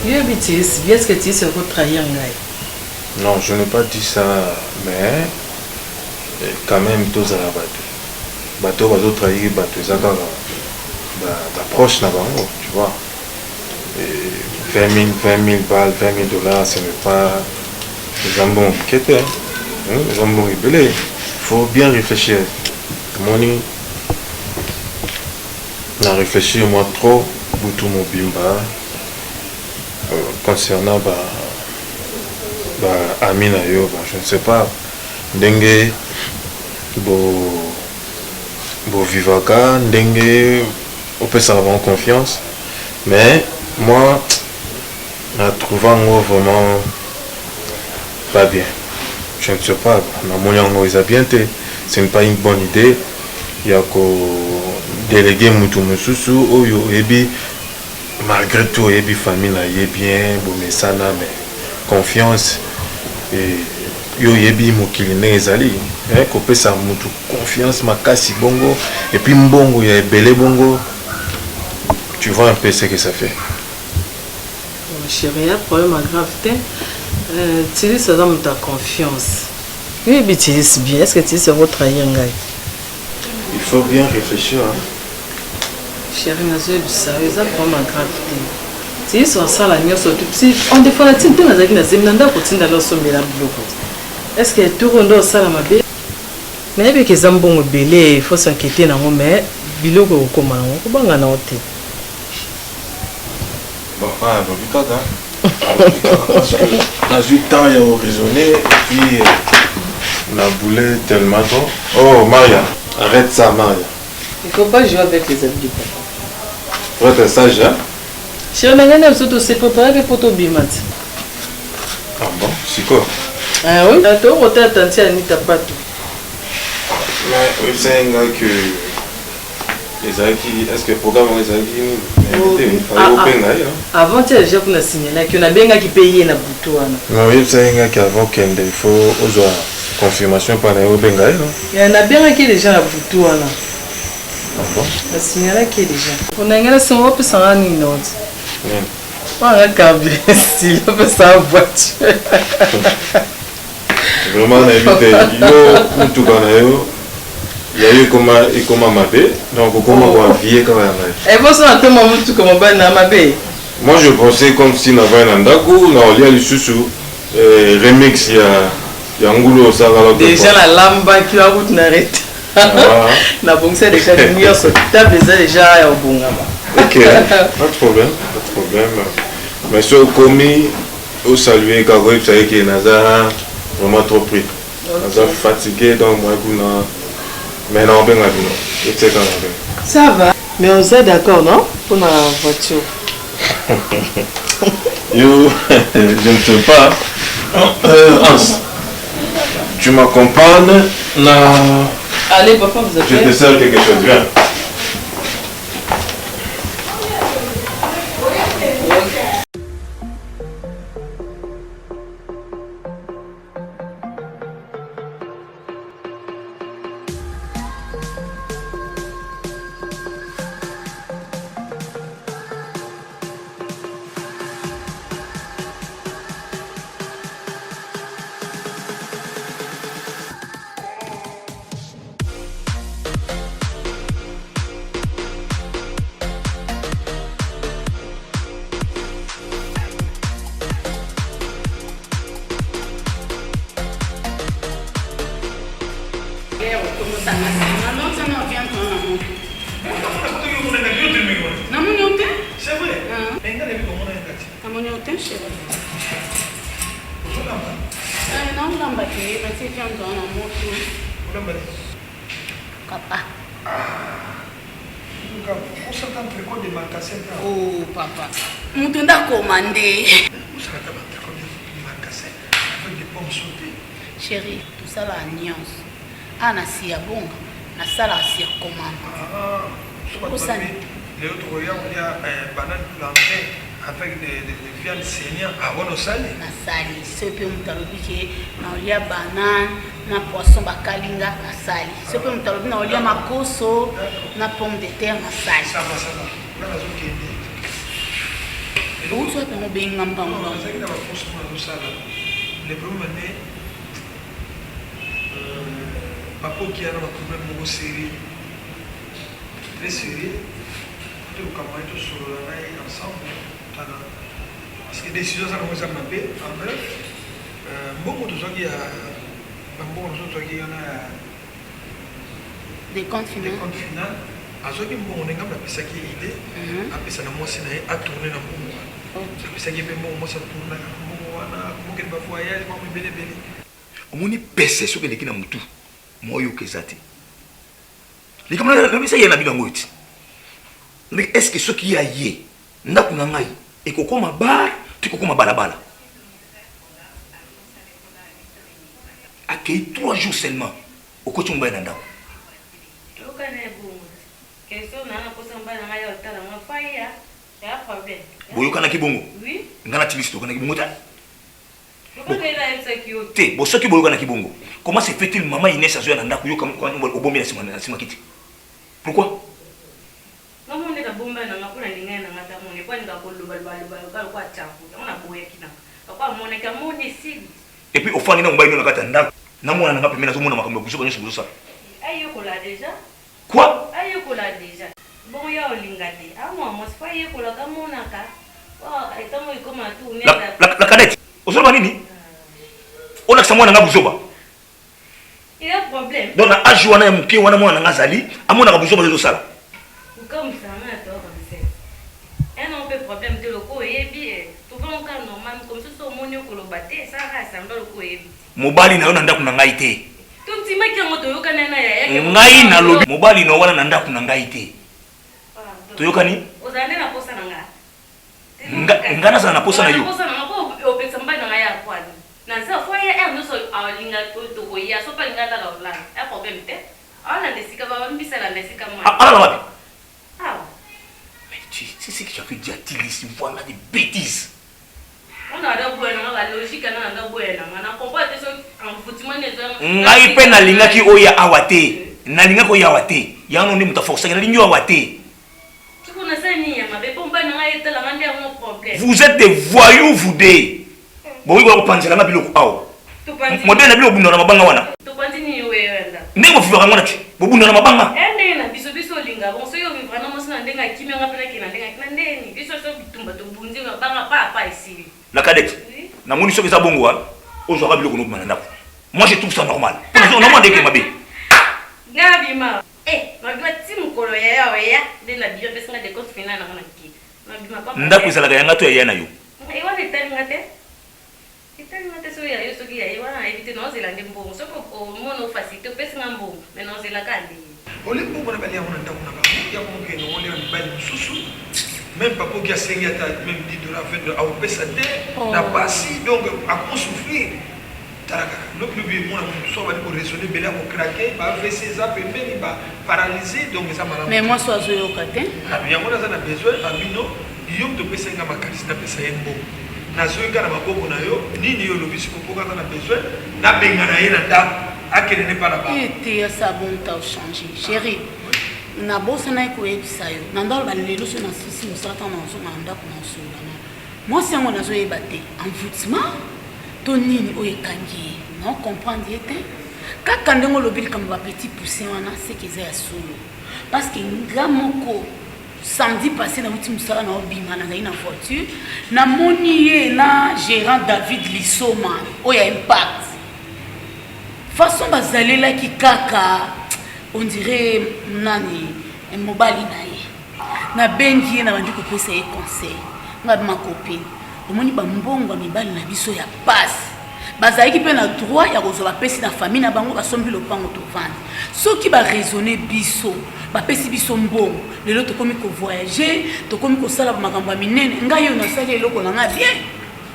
Est-ce que tu sais trahir Non, je n'ai pas dit ça, mais quand même, tous à la bateau. Bateau va trahir, bateau, ça va d'approche là-bas, tu vois. Et 20 000 balles, 20 000 dollars, ce n'est pas des jambons qui étaient. Les jambons rébellés. Il faut bien réfléchir. Money, on a réfléchi moi trop, tout mon bimba, concernant Amina yo, je ne sais pas, dengue, bo vivaka, dengue, on peut savoir confiance, mais moi, en trouvant vraiment pas bien. Je ne sais pas, ce n'est pas une bonne idée. Il y a que déléguer Mususu, malgré tout, il y a famille, il y a bien, mais confiance. Et yo yebi mokilina ezali ko pesa mutu confiance makasi bongo et puis mbongo ya belé bongo, tu vois un peu ce que ça fait. Chérie, un problème grave, tu dis ça dans ta confiance. Oui, mais tu dis bien, est-ce que tu sais votre trahir un gars? Il faut bien réfléchir. Chérie, c'est un problème grave. Tu dis ça la nuit surtout. Si on défend la tinte, on a dit que c'est un continue dans le sommet là. Est-ce que tout le monde ça la mabé? Mais avec les ambons belé, il faut s'inquiéter dans mon mais bilogo au comment on va en noter. Bon, parce que dans le temps, il y a raisonné, et puis on a boulé tellement tôt. Oh, Maria, arrête ça, Maria. Il ne faut pas jouer avec les habits du papa. Il faut être sage, hein? Je vais surtout se préparer pour ton bimat. Ah bon, c'est quoi? Ah oui? Tu as attention à Anita Patou. Mais c'est un gars que... Est-ce que le programme est avant, tu as déjà signalé qu'on a bien qui paye la boutou. Non, c'est un gars qui avant qu'il faut avoir confirmation par les Bengaï. Il y en a bien qui est déjà la boutou. Ah bon? La signalé qui est déjà. On a un son peu sans un autre. Pas un câble, si on peut sa voiture. Vraiment, on a évité. Tout il y a eu comment m'appelle, donc comment on va vivre quand même. Et vous savez comment tout comment on m'appelle. Moi je pensais comme si on avait un dakou, il y a le sous remix, il y a un goulot ça va. Déjà la lamba qui va vous n'arrêter. La bonne c'est déjà le mieux sur table déjà au bon là-bas. Ok, pas de problème. Mais ce commis au saluer Kagoy, vous savez que Naza vraiment trop pris. Naza fatigué donc moi mais non, bien la vie. Ça va. Mais on est d'accord, non? Pour la voiture. Yo, je ne sais pas. Hans, tu m'accompagnes? Allez, papa, vous avez... Je te sers quelque chose, viens. Papa. Oh, papa. Nous t'avons commandé. Chérie, tout ça la nuance. Anna si a bon, na sala si commande. Les autres regards, il y a banane plantain avec des viandes saignantes avant de saler. Na sali, ce peut me talobiquer, na il y a banane, na poisson bakalinga, na sali. Ce peut me talobiquer, na il y a makoso, na pomme de terre, na sali. Ça va. Là, la zone qui est où tu as pu bien ngamba non ça qui n'a pas forcément le ça le problème est papa qui a un problème mon sérieux très sérieux tout comme moi tout sur là ensemble parce que décision ça commence à m'appeler en bref bon tout ça qui a bon tout ça qui a des comptes finaux azoki mbongo nenga bapesa ki idée apesa na mwasi na ye atourner na mbongo wana apesa ki pe mbongo mwasi atourner na mbongo wana mokeli ba voyage mwa mibele bele omoni pese soki eleki na mutu moyo keza te likambo na bisa ye na bino yango eti mais est-ce que soki ya ye ndako na ngai ekokoma bar tikokoma balabala akei 3 jours seulement okoti mobali na ndako boyokana kibongo ngana tilisi tokana kibongo ta te bo soki boyokana kibongo comment se fait-il maman Inès azoya na ndako yoka obomi na sima kiti pourquoi et puis au fond na mobali na kata ndako na mwana na ngapemena zo mona makambo kuso banyo subuso sa ayokola déjà quoi ayokola déjà bon ya olingate amwa mosfa yekola kamonaka wa etamo ikoma tu nenda la cadette osoba nini ona kisa mwana ngabuzoba il y a problème donc na aju wana ya mke wana mwana ngazali amona ngabuzoba zo sala comme ça na to comme ça un on peut problème de loko yebi tout bon cas normal comme ça so monyo kolobate ça rasa ndo loko yebi mobali na yo na ndako na ngai te tuntima kiango toyokana na yake ngai na lobi mobali na wana na ndako na ngai te toyokani ozande na posa nanga ngana sana na posa na yo posa nanga ko opesa mbai nanga ya kwani na za fo ya no so alinga to ko ya so pa linga la la a problème te ala ndesika baba mbisa la ndesika mwa ala wapi ah mais c'est ce que tu as fait dire ici voilà des bêtises on a da buena la logique na da buena na comprendre so en foutima ne zo ngai pe na linga ki oya awate na linga ko ya awate ya no ndi mutaforcer na linyo awate vous êtes des voyous vous deux bon oui ko panzela na biloko awo modèle na biloko bunda na mabanga wana to continue wenda ndenge vivra ngona ti bo bunda na mabanga ndenge na biso linga bon so yo vivra na mosina ndenga kimia ngapena kina ndenga na ndeni biso so bitumba to bunzi mabanga pa ici la cadette na moni so que ça bongo wa ozwa biloko no bana ndako moi je trouve ça normal on demande que mabe ngabi ma magwa timu kolo ya ndena bio pesa na de compte final na ki ndako ezalaka yanga to ya na yo wana etali ngate so ya yo soki ya wana evite no zelande mbongo soko o mono facilité pesa nga mbongo mais no zelaka ndi ole mbongo na bali ya wana ndako na ba ya ko ke no ole na bali susu même pas pour qu'il y a 5 même 10 dollars 20 dollars au pesa te na basi donc à quoi souffrir taraka no plus bien mon so va pour raisonner bela ko craquer ba AVC ça peut même ba paralysé donc ça mara mais moi so azo yo kate ah bien on a ça na besoin amino yom to pesa nga makalisi na pesa yembo na zo nga na maboko na yo nini yo lobisi ko poka na besoin na benga na ye na ndako akene ne pas là-bas et ça bon ta changer chérie na bosa na ko yebisa yo na ndalo ba lelo so na sisi musata na so na ndako na so na moi si on a zo yebate envoûtement to nini o ekangi non comprendre était kaka ndengo lobili kama ba petit poussin wana c'est qu'ils est solo parce que ngamoko samedi passé na uti musala na obima na ngai na voiture na moni na gérant David Lissoma oya impact façon bazalela ki kaka on dirait nani mobali na ye na bengi na bandi ko pesa ye conseil ngabi ma copine omoni ba mbongo mibali na biso ya passe bazalaki pe na droit ya kozwa bapesi na famille na bango basombi lopango to vendre soki ba raisonner biso bapesi biso mbongo lelo tokomi ko voyager tokomi ko sala makambo ya minene ngai yo nasali eloko na nga bien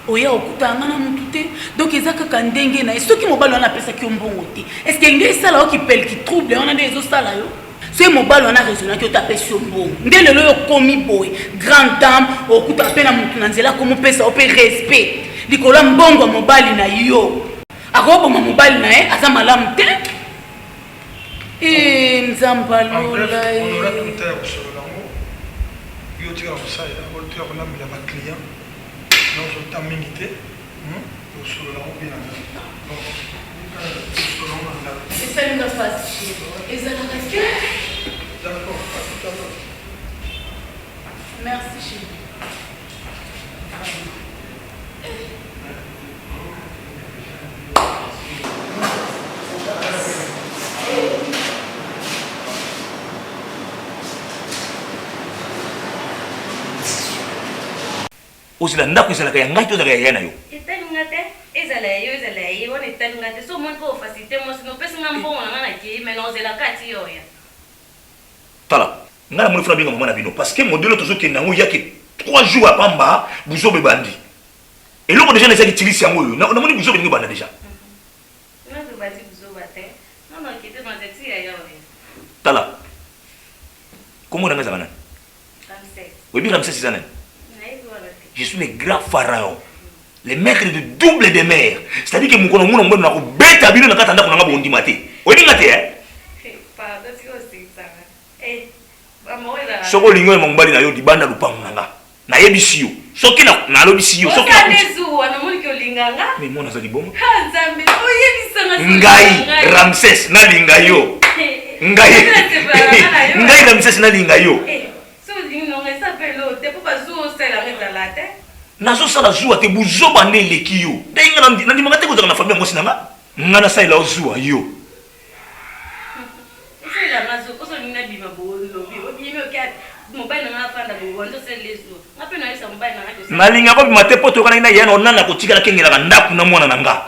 oya okuta nga na mutu te donc eza kaka ndenge na ye soki mobali wana apesaki yo mbongo te est ce que ngai esala oki pele ki trouble wana nde ezosala yo soki mobali wana raisonnaki yo tapesi yo mbongo nde lelo yo komi boye grande dame okuta mpe na mutu na nzela komopesa ope respect likolo ya mbongo ya mobali na yo akoboma mobali na ye aza malamu te nzambalola yo tika kosalela otika kolambela baclient nozota mingi te osolola obina esalinga fasi ezalaka te. D'accord. Merci chérie. ozela ndako ezalaka ya ngai to ezalaka ya ye na yo etalinga te ezala ya yo ezala ya ye wana etalinga te so omoni mpo ofasite mwasi nopesinga mbongo na ngai nakei me na ozela kati yoya tala ngai namoni funa benga mama na bino parce que modele tozokende yango yake 3 jours apamba buzobe bandi eloko deja nazaki tilisi yango oyo namoni buzobe ndenge banda deja nazobati buzoba te nanokete mazeti ya yoya tala kombo na ngai ezaka nani oyebi ramses eza nani je suis le grand pharaon, le maître de double des mers. C'est-à-dire que mon commune mon na ko beta bino na kata ndako na ngabo ndimate. Odi ngate pardon si aussi ça. Ba moela. Soko lingo mo mbali na yo di banda lupango nanga. Na yebisi yo. Soki na lobisi yo, soki na nezu na moni ko linganga. Mais mon azali bomo. Nzambe oyebisa nga. Ngai Ramses na linga yo. Ngai Ramses na linga yo. nazosala zuwa te buzoba nde eleki yo nde nga nandimaka te kozala na famille yango sinanga nga nasalela ozuwa yo nalinga kobima te mpo toyokanaki na ye na onana kotikala kengelaka ndako na mwana na nga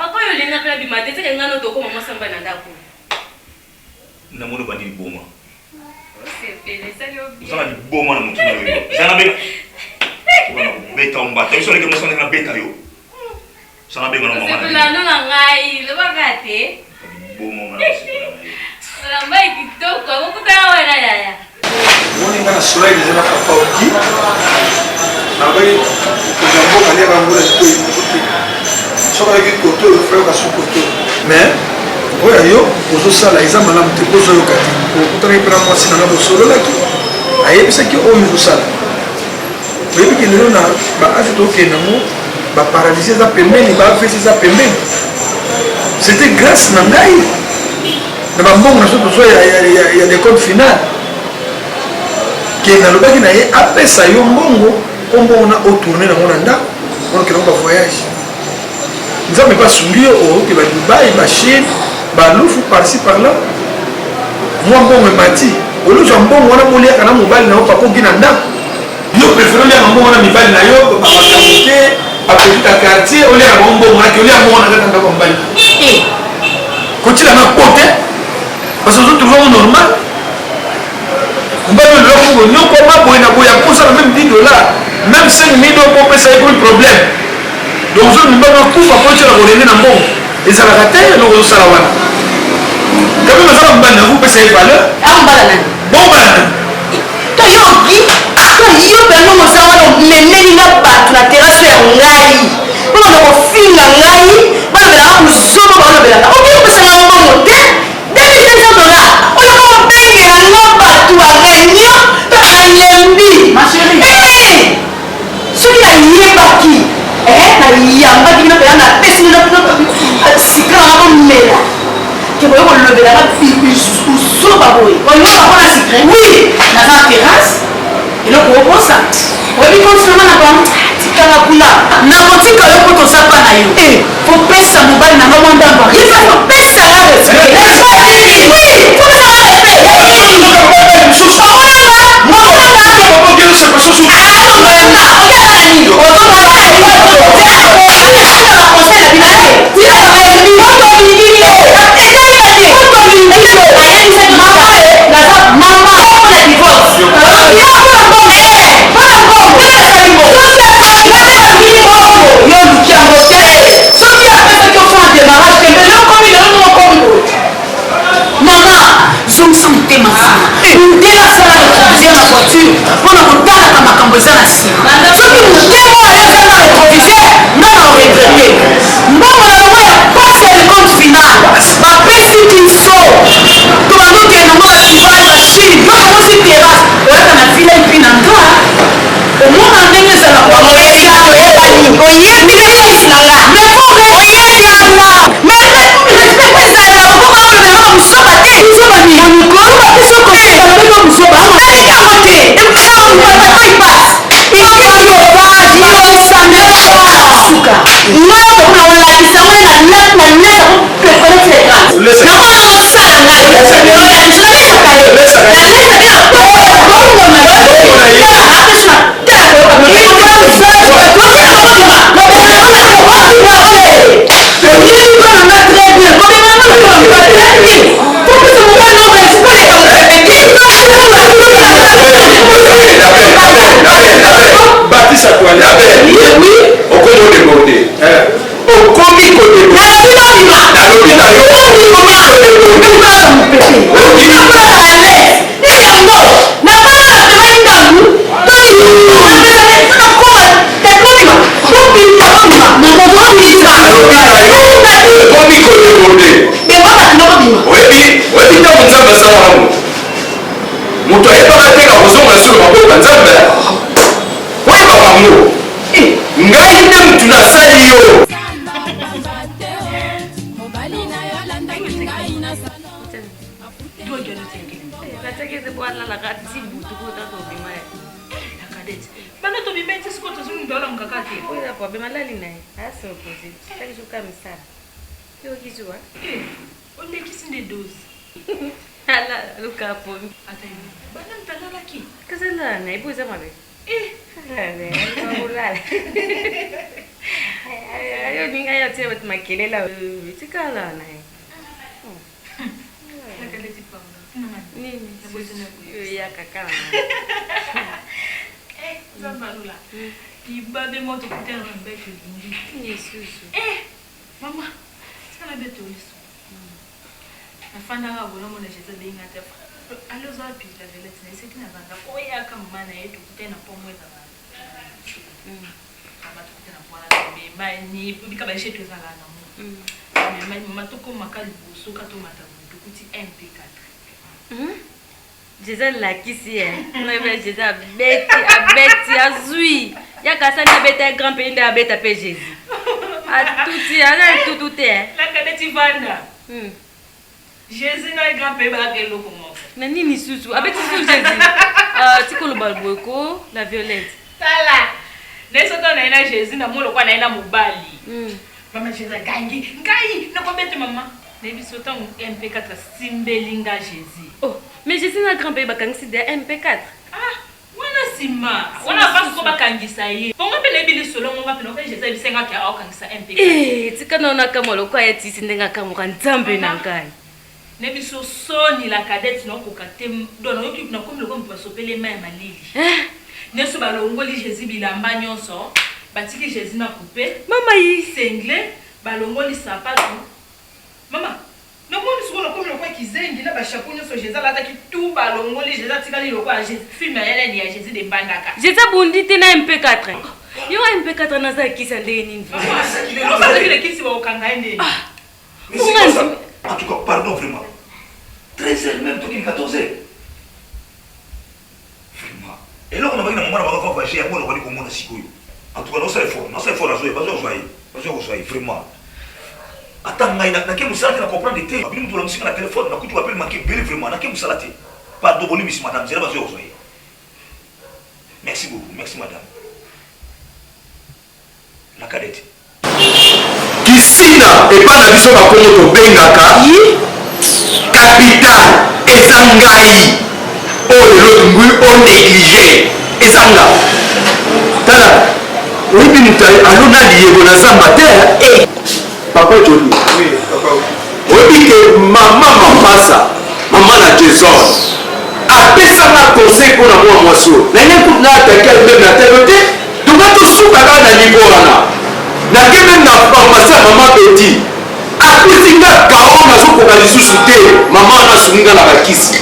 namoni obandi liboma ozala liboma na motu na yo zanga bena beta mbata iso leke mosana na beta yo sana benga na mama na na ngai le bagate bo mama na la mai kitoko ukuta wana yaya woni ngana soleil déjà papa oki na bai ko jambo kale ka ngula to ikote so ka ki koto le frère ka su koto mais oya yo ozo sala eza malamu te ko zo yo kati ko kutana ipra mo sina na bosolo laki ayebisa ki o mu sala oyebi ke lelo na baage tokenda mo baparalysie eza pembeni baafesi eza pembeni c'était grâce na ngai na bambongo na so tozwa ya décompte final ke nalobaki na ye apesa yo mbongo po mbongo na otourne nango na ndako onokendango bavoyage nzambe basuli yo oke badubai bachine balufu parci par là mwa mbongo emati olozwa mbongo wana moliaka na mobali na yo pakoki na ndako yo préféré oliaka mbongo wana mibali na yo bamakambo te bapetita quartier oliaka bango mbongo naki olia mbongo na kaka ndako mobali kotilanga po te parce que ozotrouve ngo normal mobali oyo leloko nyoko maboye na boye akosala même 10 $, même 5 000 po opesa ye komi problème donc ozo mibali akufa po otiala kolenge na mbongo ezalaka te eloko ozosala wana kabi mazala mobali na kopesa ye valeur bombala nani toyoki yo mpenza mosala wana omemelinga bato na terase ya ngai mpona na kofinga ngai balobelaka mozomo balobelaka oki opesanga mbongo te $2,500 oyo kobengelanga bato ya réunion to ayembi soki nayebaki nayambaki bino mpenza napesi sika nanga komela ke boye kolobelanga usoba boye oyokakona secret oui naza na terrasse eloko okosa oyebi kontinama na bango tikanga kuna nakotika yo mpo toza mpa na yo kopesa mobali nanga mwa ndambo kopesanga zongisa motema ndela asala rétroviseur na voiture mpona kotalaka makambo eza na nsima soki motema oyo eza na rétroviseur nga na oregrete mbongo na bango ya pasi ya lecompte final bapesi biso tobandokende nango na dubai bachine yo nango si terrasse oyaka na vila epi na nga Jésus la qui c'est mais Jésus a bêti azui ya kasa na bêta grand pays na bêta pe Jésus a tout ya tout est la kadeti vanda Jésus na grand pays ba ke loko mo na nini susu abeti susu Jésus tikolo balboko la violette tala neso to na ina Jésus na molo kwa na ina mobali mama Jésus gangi ngai na ko bete mama nebiso tango MP4 simbelinga Jésus. Oh, mais Jésus n'a grand pays bakangisi de MP4. Ah, wana sima. Wana basu ko bakangisa ye. Ponga pe nebili solo monga pe no Jésus bisenga ka akangisa MP4. Eh, tikana na kamolo kwa yeti sindenga kamuka nzambe na ngai. Nebiso soni la cadette no ko katem dono yoki na komlo ko mpa sopele mai malili. Neso balongoli Jésus bilamba nyonso, batiki Jésus na couper. Mama yi sengle balongoli sapato. Mama, no moni suko no komlo kwa kizengi na bashakunyo so Jésus la taki tout balongoli Jésus tikali lo kwa Jésus film ya ni ya Jésus de bandaka. Jésus bondi te na MP4. Yo MP4 na za kisa ndeni nvi. On va dire kisi wa okanga ndeni. Mais c'est quoi ça? En tout cas, pardon vraiment. 13h même, toi qui 14h. Vraiment. Et là, on a vu un moment où on va faire un peu de comment on a sikoyo. En tout cas, non, c'est fort à jouer. Pas de jouer, vraiment. Attends, na ke musala na comprendre te. Abili mutu la musika na téléphone, na kutu appelle manquer belle vraiment, na ke musala te. Pardon, boni miss madame, c'est là bas jouer. Merci beaucoup, merci madame. La cadette. Kisina et pas la vision à Komoto Bengaka. Capital Ezangai. Oh, le ngui on négligé. Ezanga. Tala. Oui, bien nous t'as alona lié bona zambata et papa Joli. Oui, papa. Oui, que maman mapasa. Maman na Jason. Apesa na conseil pour la moi so. Na nyeku na attaquer même na tête. Donc to souka na niveau wana. Na keme na pharmacie maman petit. Apisinga kao na sokoka lisusu te. Maman na sunga na bakisi.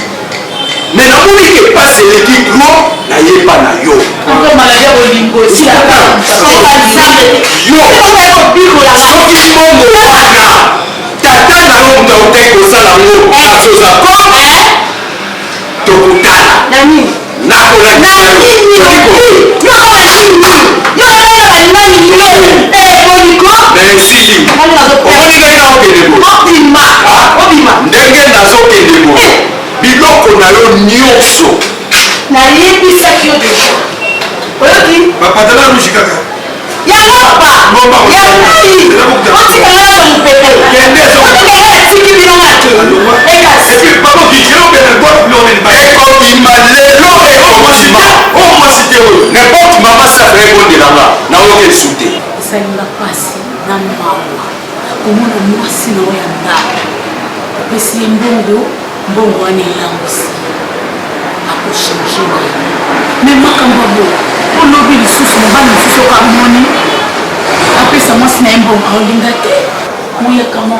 Mais na moni ke passe l'équipe gros na yeba na yo. Encore maladie au lingo si la yo. Soki mongo wana. Tata na yo nga uteko sala ngo. Azoza ko tokutana. Nani? Nako na nani? Merci. Omoninga ina okendeko. Ndenge nazokendeko. Biloko na yo nyonso. Nayebisaki yo deja. Oyoki? Patala rouge kaka. Yango papa. Yango. Otikanga na mopepe. Kende zo. qui vient à te. Et puis, papa, qui est n'importe maman ça fait bon de là-bas. N'a aucun soutien. Ça n'a pas si na mawa. Comment moi si na yanda. Pesi mbongo ane yango si. Ako changer na. Mais makamba bo. Pour lobi lisusu mobali lisusu ka moni. Apesa moi si na mbongo alinga te. Moya kama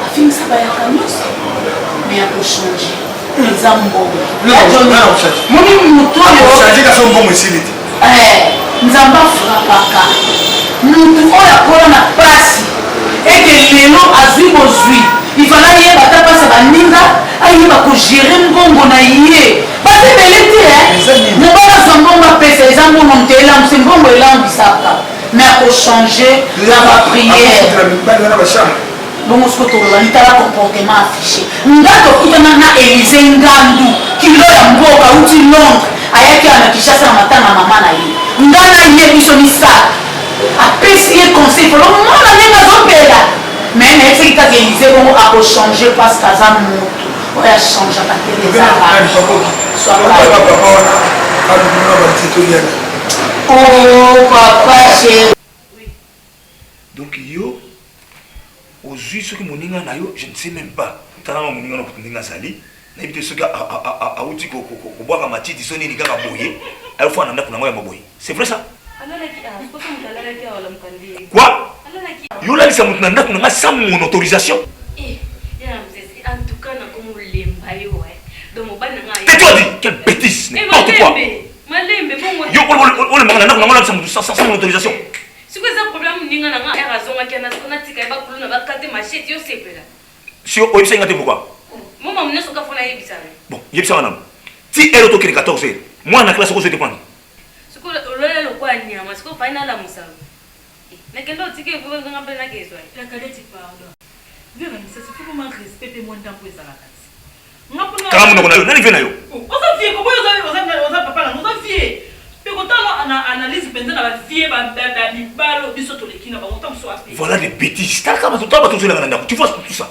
afin ça va ya kanos. Mais ako changer. Les ambongo. Moni muto yo. Changer ka son bon ici. Nzamba frapaka mutu oyo akola na pasi eke lelo azwi bozwi ifala yeba ata pasi baninga ayeba kogere mbongo na ye basebele te mobala azwa mbongo apesa eza mbongo moto elambisa mbongo elambisaka mais akochange na bapriere bongo siko toloba litala comportement affiché nga tokutana na Élysée Ngandu kilo ya mboka uti Londres ayaki ana Kinshasa na matanga mama na ye nga na ye biso misala apesi ye conseil folo mona ndenge azopela mais nayebisaki kaka Élysée bongo akochange parce kaza motu oyo achangeaka te papa chéri. Donc yo ozwi soki moninga na yo je ne sais même pas talanga moninga na kotundinga azali nayebi te soki auti kobwaka matiti so nini kaka boye alfo na ndako nango ya maboye c'est vrai ça quoi yo lalisa motu na ndako nanga sans mon autorisation tais-toi dit quelle bêtise n'importe quoi yo on le manga na ndako nango lalisa motu sans mon autorisation. Si vous avez un problème, vous avez machette, vous avez si vous avez pourquoi? Bon, il y a ça. Si elle est 14 heures, moi, dans la classe, je dépend. Ce que vous avez le quoi, c'est que vous avez la moussa. Mais quel autre ticket vous avez un peu la question? La cadette, pardon. Vous avez un respect de mon temps pour ça. Quand on a eu, on a eu. Voilà des bêtises. Tu vois tout ça.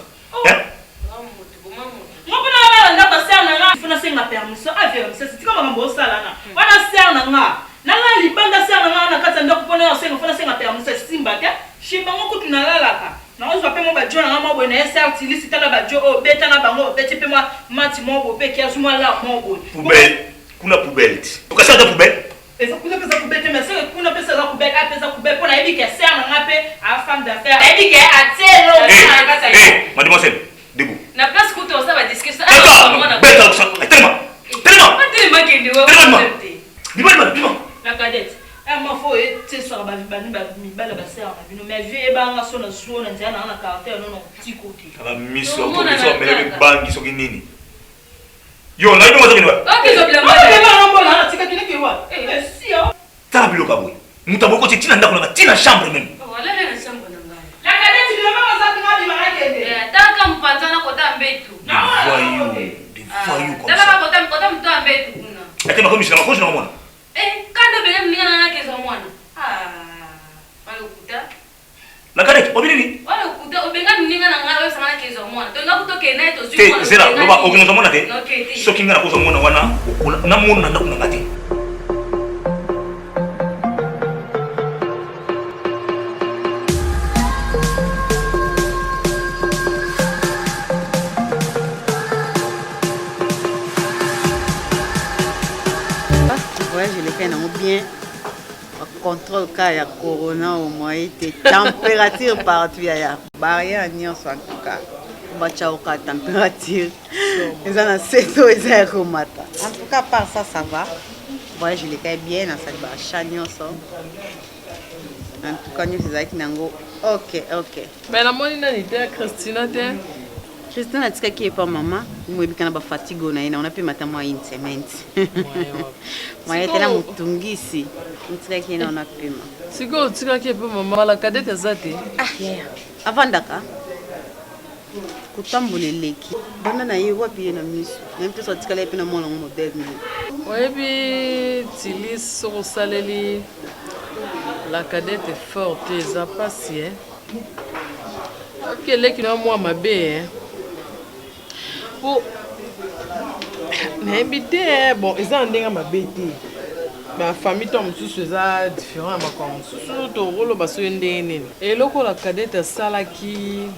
Poubelle. Kuna poubelle. Tu casses la poubelle. Et ça coûte pas poubelle, mais c'est qu'on appelle ça la poubelle, appelle ça poubelle, pour aller dire que c'est un à femme d'affaires. Elle dit qu'elle a tel mademoiselle, debout. La place où tu as va discuter. Attends, bête ça. Tellement. Pas tellement qu'il doit. Dis-moi. La cadette. Elle m'a fait tu sais ça va bala basser mais vieux ba nga sona suona nzana na caractère non petit côté. Ça va miso pour ça mais bangi so kinini. Yo, na ino mazakini wa. Okay, so bila. Tala biloka boy. Mutaboko tina ndako na tina chambre même. Wala na chambre na ngai. La cadette bila mama za ngadi marakende. Taka mpanzana kota mbetu. Voyou comme ça. ça. Kota mtu ambetu kuna. Ate makomi sina makoshi na mwana. Kando bele mningana nake za mwana. Wale ukuta. La cadette, obinini. Wale ukuta obenga mningana ngawe sana ke za mwana. To ngakutoke naye to zwi mwana. Zera, loba ogino mwana te. Soki ngana ko za mwana wana na mwana ndako na ngati. Je l'ai fait bien. Contrôle cas ya corona au moins température partout ya barrière ni en tout cas bacha température ils en a 7 ans ils ont remata en tout cas par ça va voilà je l'ai fait bien dans cette bacha ni en tout cas nous c'est qui nango ok mais la monnaie n'a été Christina a dit qu'il pas maman moi bi kana ba fatigue na ina on a pu matin moi une semaine moi était là mutungisi ntaka qui na on a pu siko tika qui pas maman la cadette zate avant daka kutambuleleki bana na ye wapi na miso même tout ça tika la pina mona modèle oui tilis so saleli la cadette est forte ça passe ok les qui ont moi ma bé po nayebi te bon eza ndenge mabe te bafamille to mosusu eza différent ya makambo mosusu tokoloba soki ndenge nini eloko la cadette asalaki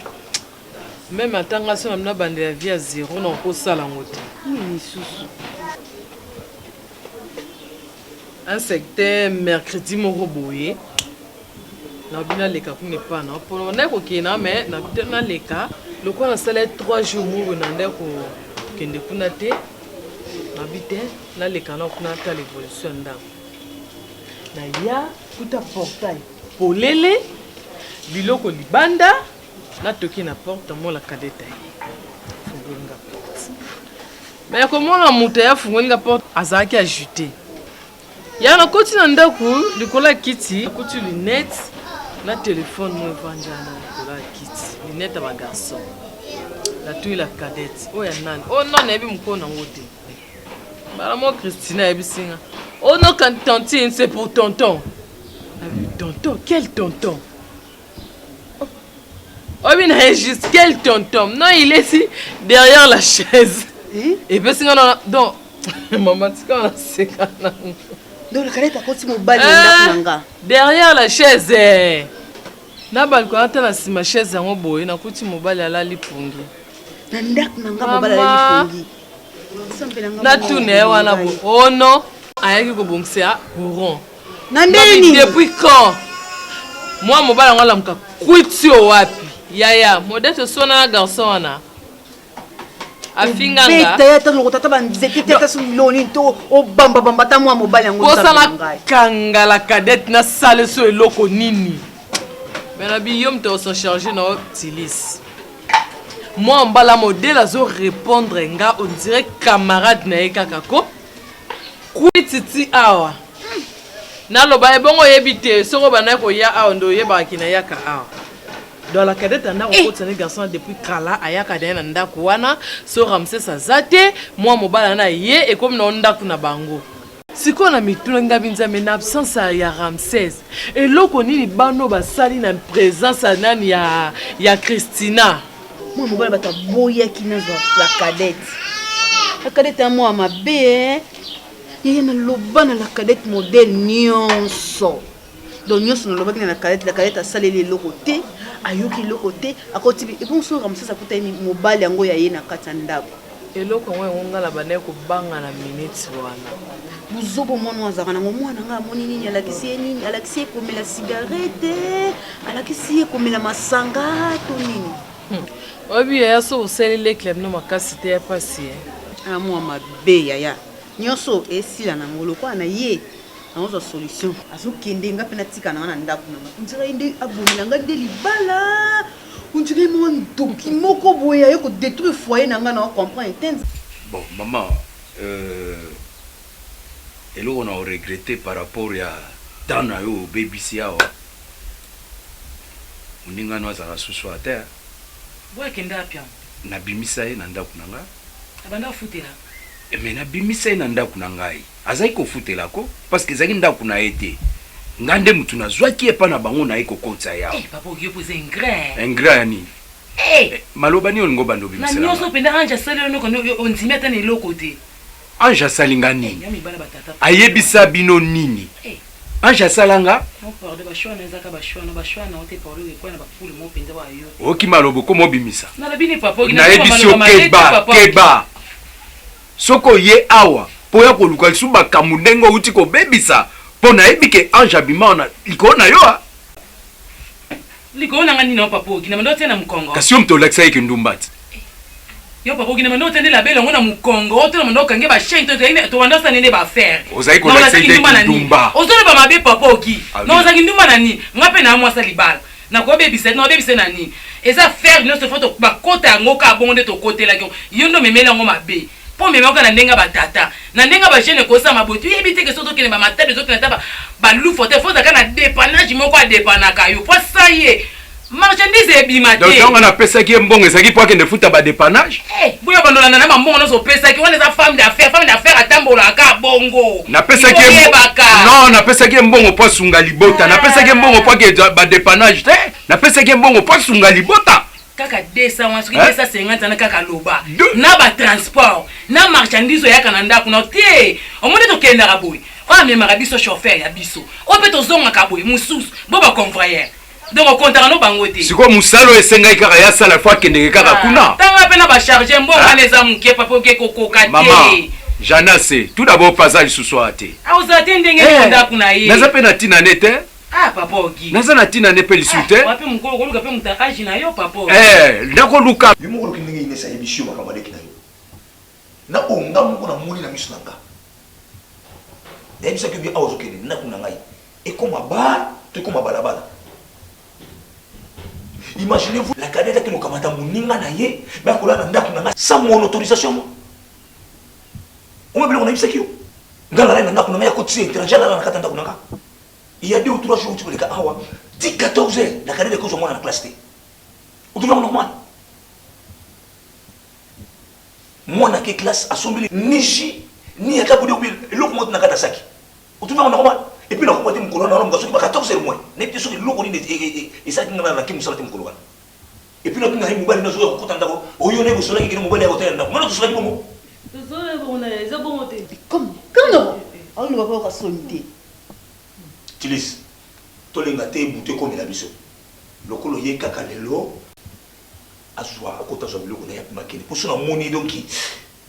même atanga so na mina bandela vie ya zéro na okosala yango te lisusu un secteur mercredi moko boye nabi naleka kuna epa na mpono naye kokenda me nabi te naleka lokola nasala 3 jours moko na nde kokende kuna te nabi te naleka na kuna ata l'évolution ndako naya kuta portail polele biloko libanda natoki na porte mola kadeta fungolinga porte mais komona moto ya fungolinga porte azalaki ajute ya na koti na ndako likolo ya kiti koti lunette na telefone mo evanjana likolo ya kiti lunette ya bagarçon natui la cadette oyo ya nani oyo nani yebi mokolo nango te bala mo Christina yebisinga oh non quand tantine c'est pour tonton tonton quel tonton oh bien juste quel tonton non il est ici derrière la chaise et puis singa non donc maman tu quand c'est quand donc le cadette a continué mobali ndanga derrière la chaise na balko ata na sima chaise yango boye na kuti mobali ala lipungi na ndako nanga mobali ala lipungi na tune wana bo oh non ayaki kobongisa courant nandeni depuis quand moi mobali yango alamuka kwiti o wapi yaya modeste sona na garçon wana afinganga beta ta lokota ta banzete ta suloni to o bamba bamba ta moi mobali yango kosala kangala cadette na sale so eloko nini mais na biyom te s'en charger na tilis moi mbala modèle azo répondre nga on dirait camarade na ekaka ko kwititi awa naloba ebongo yebite soko bana ko ya awa ndo yebaki na yaka awa dans la cadette anda ko tsane garçon depuis kala ayaka dena ndako wana so Ramses azate moi mobala na ye e comme na ndako na bango siko na mituna ngabinza mais na absence ya Ramses et loko nini bano basali na présence nani ya Christina moi mobala bata boya kinazo la cadette à moi mabe il y a lobana la cadette modèle nyonso donc nyonso na lobaki na la cadette a salé les locotés ayoki locoté à côté et bon so Ramses akuta mobali yango ya ye na kata ndako eloko ngo ngala bana ko banga na minutes wana buzobo mwana wazaka na mwana nga moni nini alakisi komela cigarette alakisi komela masanga to nini obi ya so uselele club no makasi te ya pasi moi mabe yaya nyonso esila na ngolo kwa na ye naoza solution azokende nga pena tika na ndako na nzira inde abomela nga nde libala unjike mo ndoki moko boya yo ko détruire foyer na nga na comprendre intense bon maman eloko na regretter par rapport ya tana yo BBC yao uninga no azala susu à terre boya kenda pia na bimisa ye na ndako na nga abanda futela mais na bimisa ye na ndako na ngai azali ko futela ko parce que zaki ndako na ete ngande mutu na zwaki epa na bango na eko kotsa ya papa yo pose ingrat ya nini maloba ni olingo bando bimisa na nyoso penda anja sale no kono onzimi ata ne lokote anja salinga nini ayebisa bino nini anja salanga oki malobo ko mobimisa na yebisi okeba soko ye awa po ya koluka lisuba kamundengo uti ko bebisa po na yebike anja bima na likona yo likona ngani na papa okina mando tena mkongo kasi yo mtolakisa yeke ndumbati yo papa okina mando tena la bele ngona mkongo tena mando kange ba chaîne to wanda sa nene ba faire ozai ko lakisa yeke ndumba ozona ba mabe papa oki no ozaki ndumba nani ngape na mwasa libala na ko bebisa nani eza faire no se foto ba kota yango ka bonde to kotela yo ndo memela ngo mabe po meme oka na ndenga batata na ndenga ba jeune ko sa mabotu yebite ke soto kene ba matade zoto na taba ba lufo te fo zaka na dépannage moko a dépanaka yo po ça y marchandise ebima te donc on a pesa ki mbongo ezaki po akende futa ba dépannage buya bandola na mbongo no so pesa ki wana za femme d'affaires atambola ka bongo na pesa ki non na pesa ki mbongo po sunga libota na pesa ki mbongo po ke ba dépannage te na pesa ki mbongo po sunga libota kaka 200 soki 250 na kaka loba na ba transport na marchandise oyaka na ndako na te omoni tokendaka boye oyo amemaka biso chauffeur ya biso oyo mpe tozongaka boye mosusu bo baconvoyeur donc okontaka no bango te sikoyo mosala oyo esengaki kaka ya sala fo akendeke kaka kuna ntanga mpe na bacharge mbongo wana eza moke papa oke kokoka te janase tout d'abord paza lisusu wana te ozala te ndenge ndako na ye naza mpe na ntina ne te papa oki naza na ntina ne mpe lisu te wape mokolo koluka mpe mutakaji na yo papa ndakoluka yo moko loki ndenge inesa yebishi yo makambo aleki na yo na onga moko na moni na miso na nga yebisaki yo bi awa ozokende ndako na ngai ekoma bar to ekoma balabala. Imaginez-vous la cadette qui nous kamata moninga na ye ba kola na ndako na nga sans mon autorisation moi on m'a dit que ngala na ndako na nga ya kotisi étranger na kata ndako na nga il y a 2 ou 3 jours tu peux les gars awa 10 14 heures la cadette que moi na classe té ou tout normal moi na classe assemblée ni ji ni ya kabudi obil eloko mo na kata saki ou tout normal. Et puis, on a dit que nous avons 14 heures moins. Nous avons dit que nous avons dit que nous avons dit que nous avons dit que nous avons et puis, nous avons dit que nous avons dit que nous avons dit que nous avons dit que nous avons dit que nous avons dit que comme nous avons dit tu lis, tu as dit que comme la mission. Le colo y est cacalélo à soi, à côté de son bureau, on a maquillé. Pour ça, on a monnaie donc qui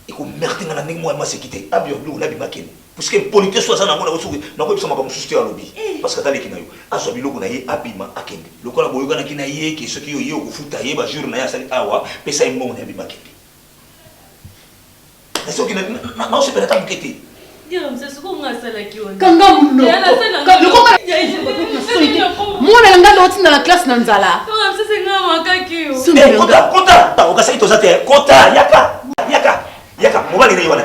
et qu'on merde dans la nègre moi ma sécurité. Ah bien, nous on a maquillé. Parce que politique soit ça na ngona osuku na ko bisama comme soucier à lobby parce que tali kinayo aso biloko na ye abima akende lokola boyoka na kina ye ke soki yo ye okufuta ye ba jour na ya sali awa pesa imongo na abima akende na soki na se pela tamukete dire monsieur ce qu'on a sala ki on kanga muno mwana nga ndo tinda na classe na nzala to monsieur c'est ngama kakio kota okasaki tozate kota yaka mobali ne yona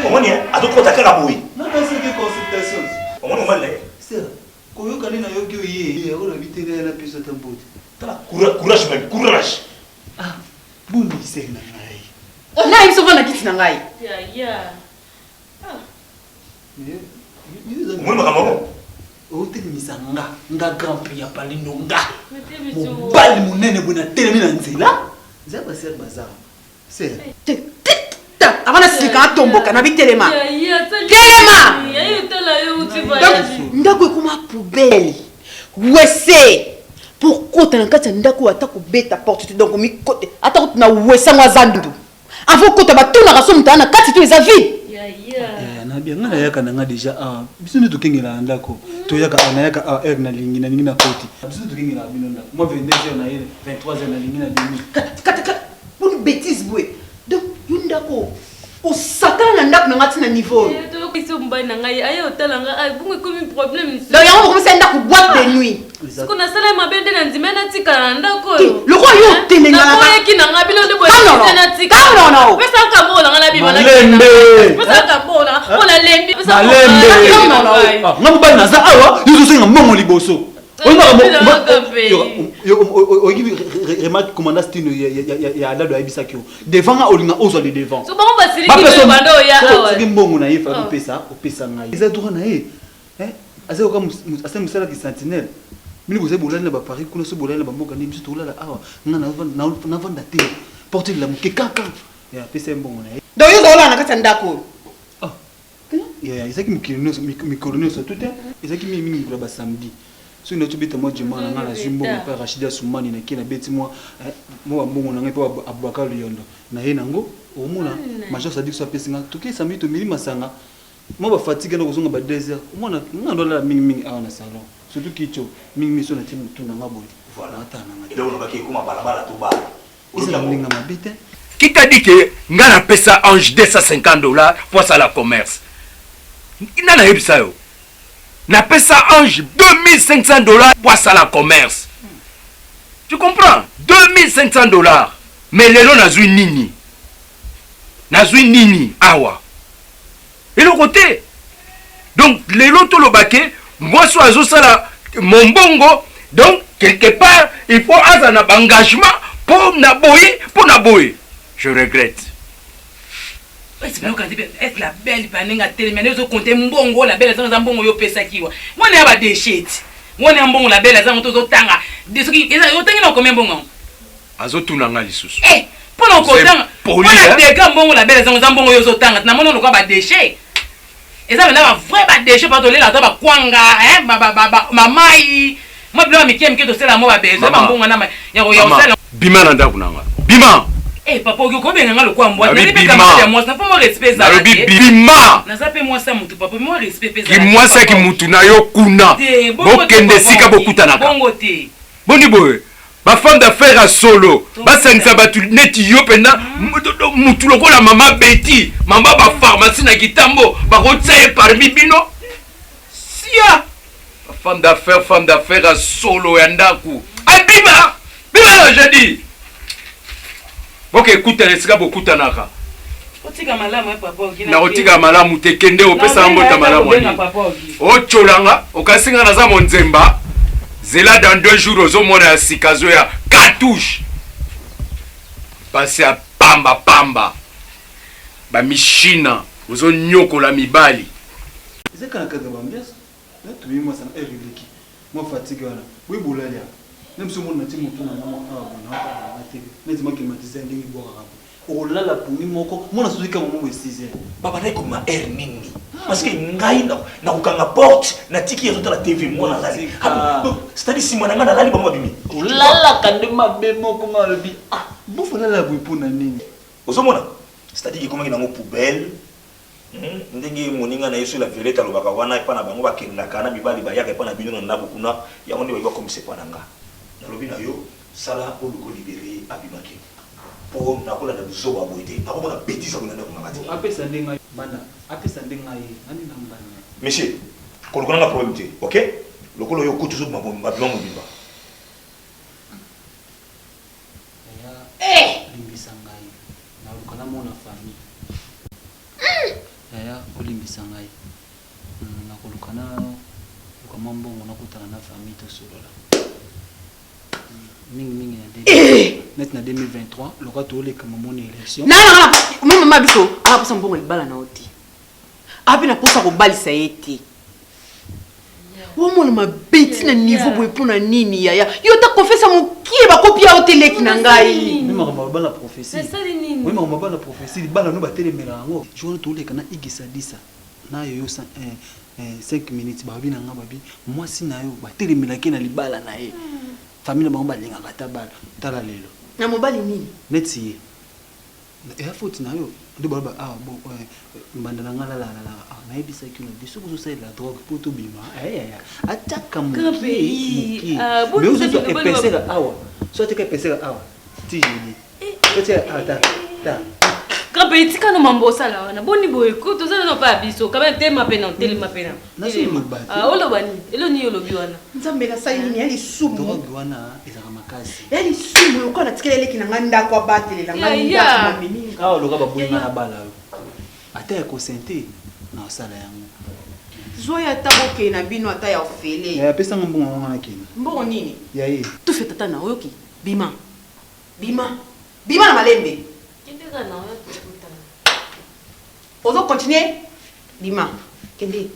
omoni atokota kaka boyi nakaseke consultation omoni mobali ne sera koyokani na yoki oye yakona bitenge na pesa tambote tala courage même courage bundi seke na ngai na ibiso vana kiti na ngai ya omoni makambo otelemisa nga grand prix ya palindo nga mobali monene boye natelemi na nzela nzela basere bazara sera avana sika atomboka na bitelema ndako ekoma poubelle wese pour kota na kati ya ndako ata kobeta porte te donc mikote ata kota na wesango aza ndu avo kota batunaka so mutana na kati to eza vide nabia nga nayaka na nga déjà biso nde tokengela na ndako toyaka nayaka heure nalingi na koti biso nde tokengela bino ndako moi 22 heures na ye 23 heures nalingi na demi kata pour une bêtise boye donc yundako osakana na ndako na ngati na niveau to kiso mbali na ngai ayo otala nga bungu komi problème donc yango commencer ndako boîte de nuit siko na sala mabende na ndima na tika na ndako loko yo tenenga na ko yeki na ngabi lo de boye na tika non pesa ka bola nga na biba na pesa ka bola ona lembi pesa non nga mobali naza awa yozosenga mbongo liboso oyibi remarque commandant stino ya alado ayebisaki yo devant nga olinga ozwa le devant soki mbongo na ye fa opesa ngai eza droit na ye asa mosalaki sentinelle mini bozali bolali na bapari kuna so bolali na bamboka nde biso tolala awa nga navanda te porte de la moke kaka apesa ye mbongo na ye donc yo ozolala na kati ya ndako ezalaki mikolo nyonso to te ezalaki mingi mikolo ya basamedi soki natobeta mwa jema na nga nazwi mbongo mpe rachida sumani nake nabeti mwa bambongo na ngai mpe abwaka liyondo na ye nango omona major sadik so apesi nga toke samedi tomeli masanga mwa bafatigue na kozonga ba 2 heures omona nga ndolala mingimingi awa na salon surtout kicho mingimingi so natie motu na nga boye eza moninga mabe te qui t'a dit que nga napesa ange $250 pour ça la commerce nana yebisa yo napesa ange $2500 pour ça la commerce. Tu comprends? $2500. Mais lelo nazui nini? Nazui nini awa. Et le côté. Donc lelo to lo baké, moi so azo sala mon bongo. Donc quelque part, il faut avoir un engagement pour naboyer. Je regrette. Est-ce que la belle paninga tellement nous compter mbongo la belle za mbongo yo pesa kiwa mwana ya ba déchet mwana mbongo la belle za moto zo tanga de ce qui yo tanga na combien mbongo azotuna nga lisusu mpona okotanga mpona dega mbongo la bele eza mbongo oyo ozotanga namoni olokola badeshe eza mena bavrai badeshe mpa tolela ata bakwanga mamai mwa bilo mike tosala mo babezo bambongo na ya kosala bima na ndako nanga bima papa oki okobenga nga lokwa mbwa nalibeka mwasi na mpo mo respect ezala nalobi bima naza mpe mwasi ya mutu papa mo respect mpe ezala mwasi aki mutu na yo kuna bokende esika bokutanaka bongo te boni boye bafemme d'affaires ya solo basangisa bato neti yo mpenza mutu lokola mama beti mama bapharmacie na kitambo bakotia ye parmi bino sia femme d'affaires ya solo ya ndako abima bima na jadi boke ekutana esika bokutanaka nakotika malamu te kende opesa mbota malamu ani ocholanga okasinga naza monzemba zela dans 2 jours ozomona ya sika zo ya cartouche pasi ya pamba bamishina ozonyokola mibali ezekalakaga bambiasa natumi mwasa na ereleki mwa fatigue wana bwebolalia même si on a dit moto na mama na tv neti makimatize ndenge bwaka olala puni moko mona suzika momo we 6h baba na koma nini parce que ngai na kukanga porte na tiki yezo la tv mona zali c'est-à-dire si mwana ngana lali bama bimi olala kande mabe moko ngalobi bofa lala bwipuna nini ozomona c'est-à-dire que comment ngo poubelle ndenge moninga na yesu la violette alobaka wana pa na bango bakendaka na mibali bayaka pa na bino na ndako kuna yango nde bayeba comme c'est pas nanga nalobi na yo sala oluko libéré abimaki po nakola na biso ba boite nakomona bêtise kuna ndako ngati apesa ndenga banda apesa ndenga ye ani na mbana monsieur kolokona nga problème te OK lokolo yo kutu zo mabomba blanc mobimba limbisa ngai na lokana mona famille yaya olimbisa ngai na kolokana lokama mbongo nakutana na famille tosolola mingi net na 2023 loka toleka mamoni élection na mama biso aposa mbongo libala na oti ape na posa kobalisa ye te womona mabeti na niveau boye mpona nini yaya yo ta confessa mokie bakopi ya oteleki na ngai memaka mabala prophétie memaka mabala prophétie libala no batelemela yango jour toleka na igisa disa na yo 5 minutes babi na nga babi mwasi na yo batelemelaki na libala na ye famille bango balingaka tabala tala lelo na mobali nini neti ye ya faute na yo nde baloba bon mbanda na nga lalalala nayebisaki no biso kozosalela drogue mpo tobima ataka mokie mais ozozo epeseka awa so ateka epeseka awa tijeli ata Grand pays tika no mambo sala wana boni boye ko tozana no pa biso quand même tema pena telema pena olo bani elo ni olo biwana nzambe na sai ni yali sumu drogue wana ezaka makasi yali sumu uko na tikele leki na nganda kwa batelela nganda mamini awa loka babuyi na bala yo ata ya kosente na sala yango zoya taboke na bino ata ya ofele ya pesa mbongo ngana kina mbongo nini ya ye tu fait tata na oyoki bima na malembe ozo continuer bima kende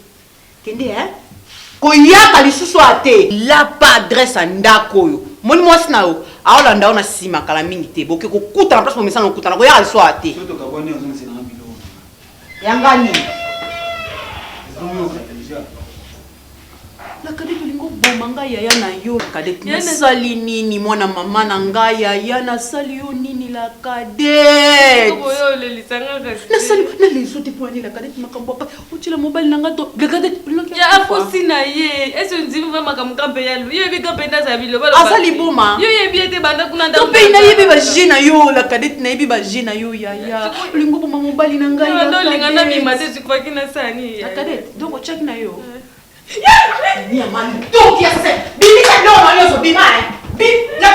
koyaka lisusu ate la pa adresse à ndako oyo moni mwasi na yo aolanda yo na nsima kala mingi te boke kokuta na place bomesana okutana koyaka lisusu ate yangani la kadete lingo boma ngai yaya na yo kadete nasali nini mwana mama na ngai yaya nasali yo nini la kadete nasali na leso te po ani la kadete makambo pa otila mobile na ngato la kadete ya afosi na ye eso nzimi va makambo kampe ya yo bi kampe ndaza bilo balo asali boma yo yebi ete banda kuna nda to pe na yebi ba jina yo la kadete na yebi ba jina yo yaya lingo boma mobile na ngai ya ndo lingana mi mate sikwaki na sani la kadete donc check na yo ya mami donc ya se bimisa no no yo so bima la